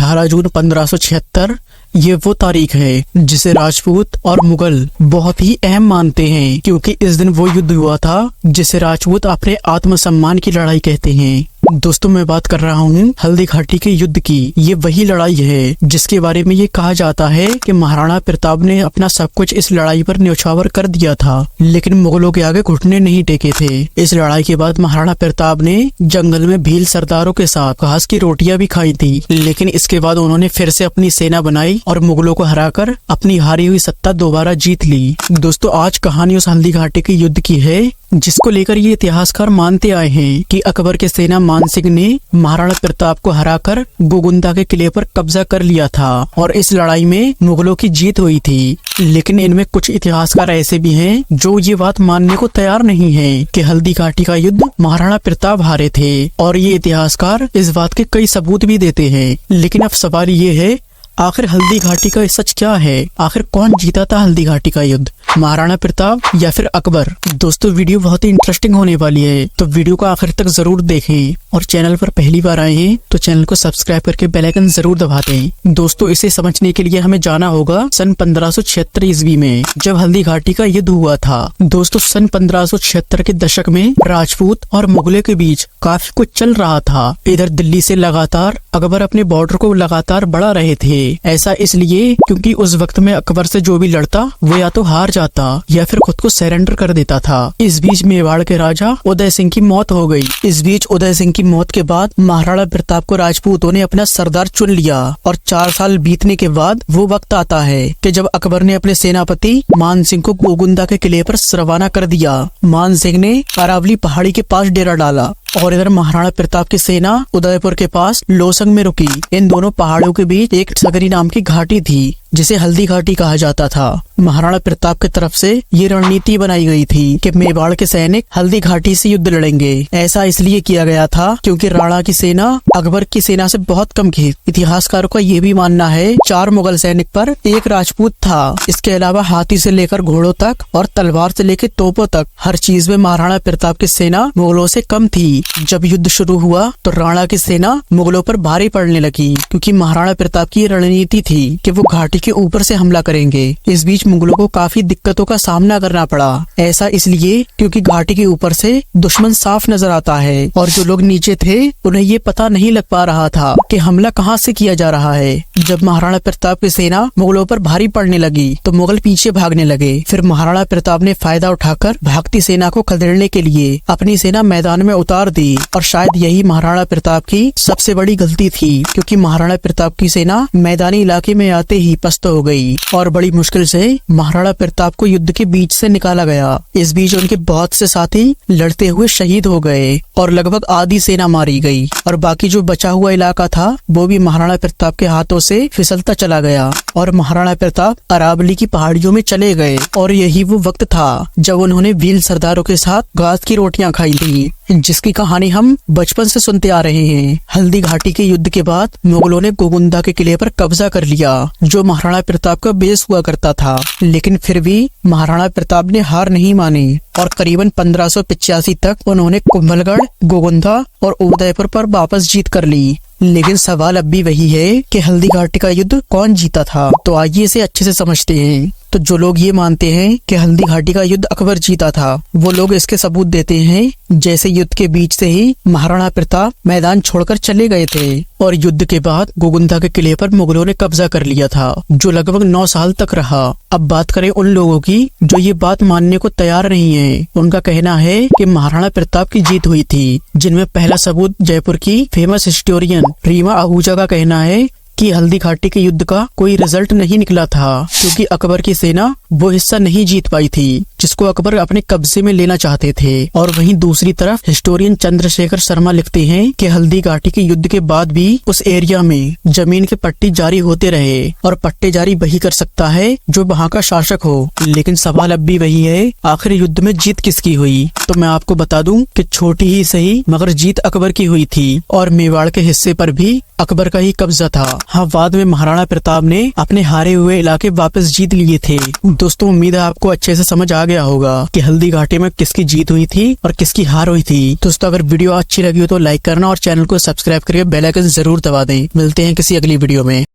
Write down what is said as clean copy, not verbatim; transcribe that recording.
18 जून 1576 ये वो तारीख है जिसे राजपूत और मुगल बहुत ही अहम मानते हैं, क्योंकि इस दिन वो युद्ध हुआ था जिसे राजपूत अपने आत्मसम्मान की लड़ाई कहते हैं। दोस्तों, मैं बात कर रहा हूँ हल्दी घाटी के युद्ध की। ये वही लड़ाई है जिसके बारे में ये कहा जाता है कि महाराणा प्रताप ने अपना सब कुछ इस लड़ाई पर न्यौछावर कर दिया था, लेकिन मुगलों के आगे घुटने नहीं टेके थे। इस लड़ाई के बाद महाराणा प्रताप ने जंगल में भील सरदारों के साथ घास की रोटियां भी खाई थी, लेकिन इसके बाद उन्होंने फिर से अपनी सेना बनाई और मुगलों को हराकर अपनी हारी हुई सत्ता दोबारा जीत ली। दोस्तों, आज कहानी उस हल्दी घाटी के युद्ध की है जिसको लेकर ये इतिहासकार मानते आए हैं कि अकबर के सेना मान सिंह ने महाराणा प्रताप को हराकर गोगुंदा के किले पर कब्जा कर लिया था और इस लड़ाई में मुगलों की जीत हुई थी। लेकिन इनमें कुछ इतिहासकार ऐसे भी हैं जो ये बात मानने को तैयार नहीं है कि हल्दी घाटी का युद्ध महाराणा प्रताप हारे थे, और ये इतिहासकार इस बात के कई सबूत भी देते हैं। लेकिन अब सवाल ये है, आखिर हल्दी घाटी का सच क्या है? आखिर कौन जीता था हल्दी घाटी का युद्ध, महाराणा प्रताप या फिर अकबर? दोस्तों, वीडियो बहुत ही इंटरेस्टिंग होने वाली है, तो वीडियो को आखिर तक जरूर देखें, और चैनल पर पहली बार आए हैं तो चैनल को सब्सक्राइब करके बेल आइकन जरूर दबा दें। दोस्तों, इसे समझने के लिए हमें जाना होगा सन 1576 ईस्वी में, जब हल्दी घाटी का युद्ध हुआ था। दोस्तों, सन 1576 के दशक में राजपूत और मुगलों के बीच काफी कुछ चल रहा था। इधर दिल्ली से लगातार अकबर अपने बॉर्डर को लगातार बढ़ा रहे थे। ऐसा इसलिए क्योंकि उस वक्त में अकबर से जो भी लड़ता वो या तो हार जाता या फिर खुद को सरेंडर कर देता था। इस बीच मेवाड़ के राजा उदय सिंह की मौत हो गई। इस बीच उदय सिंह की मौत के बाद महाराणा प्रताप को राजपूतों ने अपना सरदार चुन लिया, और 4 साल बीतने के बाद वो वक्त आता है कि जब अकबर ने अपने सेनापति मान सिंह को गोगुंदा के किले पर रवाना कर दिया। मान सिंह ने अरावली पहाड़ी के पास डेरा डाला और इधर महाराणा प्रताप की सेना उदयपुर के पास लोसंग में रुकी। इन दोनों पहाड़ों के बीच एक सगरी नाम की घाटी थी जिसे हल्दी घाटी कहा जाता था। महाराणा प्रताप की तरफ से ये रणनीति बनाई गई थी कि मेवाड़ के सैनिक हल्दी घाटी से युद्ध लड़ेंगे। ऐसा इसलिए किया गया था क्योंकि राणा की सेना अकबर की सेना से बहुत कम थी। इतिहासकारों का ये भी मानना है 4 मुगल सैनिक पर 1 राजपूत था। इसके अलावा हाथी से लेकर घोड़ों तक और तलवार से लेकर तोपों तक हर चीज में महाराणा प्रताप की सेना मुगलों से कम थी। जब युद्ध शुरू हुआ तो राणा की सेना मुगलों पर भारी पड़ने लगी, क्योंकि महाराणा प्रताप की रणनीति थी कि वो घाटी के ऊपर से हमला करेंगे। इस बीच मुगलों को काफी दिक्कतों का सामना करना पड़ा। ऐसा इसलिए क्योंकि घाटी के ऊपर से दुश्मन साफ नजर आता है और जो लोग नीचे थे उन्हें ये पता नहीं लग पा रहा था कि हमला कहाँ से किया जा रहा है। जब महाराणा प्रताप की सेना मुगलों पर भारी पड़ने लगी तो मुगल पीछे भागने लगे। फिर महाराणा प्रताप ने फायदा उठाकर भागती सेना को खदेड़ने के लिए अपनी सेना मैदान में उतार दी, और शायद यही महाराणा प्रताप की सबसे बड़ी गलती थी, क्योंकि महाराणा प्रताप की सेना मैदानी इलाके में आते ही पस्त हो गई और बड़ी मुश्किल से महाराणा प्रताप को युद्ध के बीच से निकाला गया। इस बीच उनके बहुत से साथी लड़ते हुए शहीद हो गए और लगभग आधी सेना मारी गई, और बाकी जो बचा हुआ इलाका था वो भी महाराणा प्रताप के हाथों से फिसलता चला गया और महाराणा प्रताप अरावली की पहाड़ियों में चले गए। और यही वो वक्त था जब उन्होंने भील सरदारों के साथ घास की रोटियां खाई थी, जिसकी कहानी हम बचपन से सुनते आ रहे हैं। हल्दी घाटी के युद्ध के बाद मुगलों ने गोगुंदा के किले पर कब्जा कर लिया, जो महाराणा प्रताप का बेस हुआ करता था। लेकिन फिर भी महाराणा प्रताप ने हार नहीं मानी और करीबन 1585 तक उन्होंने कुंभलगढ़, गोगुंदा और उदयपुर पर वापस जीत कर ली। लेकिन सवाल अब भी वही है कि हल्दी घाटी का युद्ध कौन जीता था? तो आइए इसे अच्छे से समझते हैं। तो जो लोग ये मानते हैं कि हल्दी घाटी का युद्ध अकबर जीता था, वो लोग इसके सबूत देते हैं, जैसे युद्ध के बीच से ही महाराणा प्रताप मैदान छोड़कर चले गए थे और युद्ध के बाद गोगुंदा के किले पर मुगलों ने कब्जा कर लिया था, जो लगभग 9 साल तक रहा। अब बात करें उन लोगों की जो ये बात मानने को तैयार नहीं है। उनका कहना है कि महाराणा प्रताप की जीत हुई थी, जिनमें पहला सबूत जयपुर की फेमस हिस्टोरियन रीमा आहूजा का कहना है कि हल्दी घाटी के युद्ध का कोई रिजल्ट नहीं निकला था, क्योंकि अकबर की सेना वो हिस्सा नहीं जीत पाई थी जिसको अकबर अपने कब्जे में लेना चाहते थे। और वहीं दूसरी तरफ हिस्टोरियन चंद्रशेखर शर्मा लिखते हैं कि हल्दी घाटी के युद्ध के बाद भी उस एरिया में जमीन के पट्टे जारी होते रहे, और पट्टे जारी वही कर सकता है जो वहाँ का शासक हो। लेकिन सवाल अब भी वही है, आखिर युद्ध में जीत किसकी हुई? तो मैं आपको बता दूं कि छोटी ही सही मगर जीत अकबर की हुई थी, और मेवाड़ के हिस्से पर भी अकबर का ही कब्जा था। हाँ, बाद में महाराणा प्रताप ने अपने हारे हुए इलाके वापस जीत लिए थे। दोस्तों, उम्मीद है आपको अच्छे से समझ आ गया होगा कि हल्दी घाटी में किसकी जीत हुई थी और किसकी हार हुई थी। दोस्तों अगर वीडियो अच्छी लगी हो तो लाइक करना और चैनल को सब्सक्राइब करके बेल आइकन जरूर दबा दें। मिलते हैं किसी अगली वीडियो में।